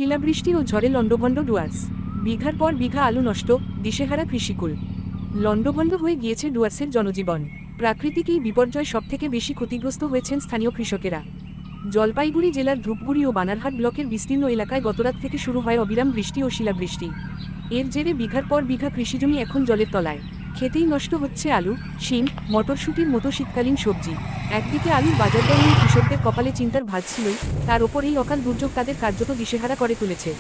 শিলাবৃষ্টি ও ঝড়ে লণ্ডভণ্ড ডুয়ার্স। বিঘার পর বিঘা আলু নষ্ট, দিশেহারা কৃষিকুল। লণ্ডভণ্ড হয়ে গিয়েছে ডুয়ার্সের জনজীবন। প্রাকৃতিক এই বিপর্যয় সবথেকে বেশি ক্ষতিগ্রস্ত হয়েছেন স্থানীয় কৃষকেরা। জলপাইগুড়ি জেলার ধূপগুড়ি ও বানারহাট ব্লকের বিস্তীর্ণ এলাকায় গতরাত থেকে শুরু হয় অবিরাম বৃষ্টি ও শিলাবৃষ্টি। এর জেরে বিঘার পর বিঘা কৃষিজমি এখন জলের তলায়। খেতেই নষ্ট হচ্ছে আলু, শিম, মটরশুঁটির মতো শীতকালীন সবজি। একদিকে আলুর বাজার দর নিয়ে কৃষকদের কপালে চিন্তার ভাঁজ ছিলই, তার ওপর এই অকাল দুর্যোগ তাদের কার্যত দিশেহারা করে তুলেছে।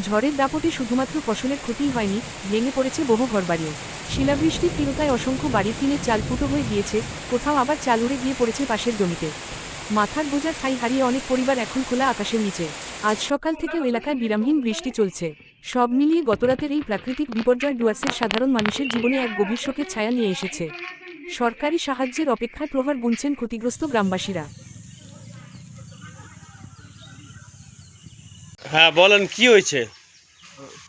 ঝড়ের দাপটে শুধুমাত্র ফসলের ক্ষতিই হয়নি, ভেঙে পড়েছে বহু ঘরবাড়িও। শিলাবৃষ্টির তীব্রতায় অসংখ্য বাড়ির টিনের চাল ফুটো হয়ে গিয়েছে, কোথাও আবার চাল উড়ে গিয়ে পড়েছে পাশের জমিতে। মাথার বোঝার ঠাঁই হারিয়ে অনেক পরিবার এখন খোলা আকাশের নিচে। আজ সকাল থেকেও এলাকায় বিরামহীন বৃষ্টি চলছে। সব মিলিয়ে গতরাতের এই প্রাকৃতিক বিপর্যয় ডুয়ার্সের সাধারণ মানুষের জীবনে এক গভীর শোকের ছায়া নিয়ে এসেছে। সরকারি সাহায্যের অপেক্ষায় প্রহর গুনছেন ক্ষতিগ্রস্ত গ্রামবাসীরা। হ্যাঁ বলেন, কি হয়েছে?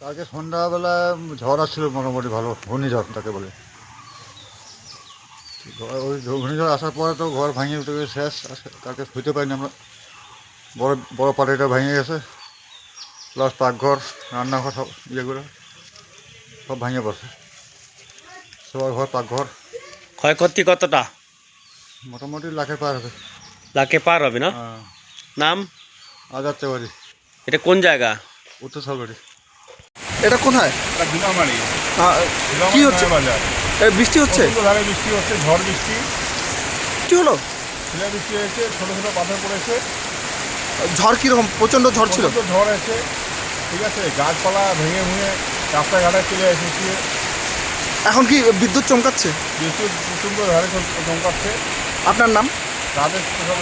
কালকে সন্ধ্যাবেলা ঝড় আসছিল, মোটামুটি ভালো ঘূর্ণিঝড় তাকে বলে। ওই ঘূর্ণিঝড় আসার পরে তো ঘর ভাঙিয়ে শেষ। কালকে শুতে পারিনি আমরা, বড় বড় পাটিটা ভেঙে গেছে, প্লাস পাকঘর, রান্নাঘর সব ইয়েগুলো সব ভেঙে পড়ছে। সবার ঘর, পাকঘর। ক্ষয়ক্ষতি কতটা? মোটামুটি লাখের পার হবে। লাখে পার হবে না? নাম? আজাদ তেওয়ারি। এটা কোন জায়গা? উত্তর শালবাড়ি। এটা কোথায়? ভিলামারি কি হচ্ছে? বাজার। বৃষ্টি হচ্ছে, ধারে বৃষ্টি হচ্ছে, ঝড় বৃষ্টি। কি হলো? শিলা বৃষ্টি হয়েছে, ছোটো ছোটো পাথর পড়েছে। ঝড় কিরকম? প্রচন্ড ঝড় ছিল। প্রচণ্ড ঝড় আছে, ঠিক আছে। গাছপালা ভেঙে ভেঙে রাস্তাঘাটে চলে এসেছে। এখন কি বিদ্যুৎ চমকাচ্ছে? বিদ্যুৎ প্রচণ্ড ধারে চমকাচ্ছে। আপনার নাম? রাজেশ প্রসাদ।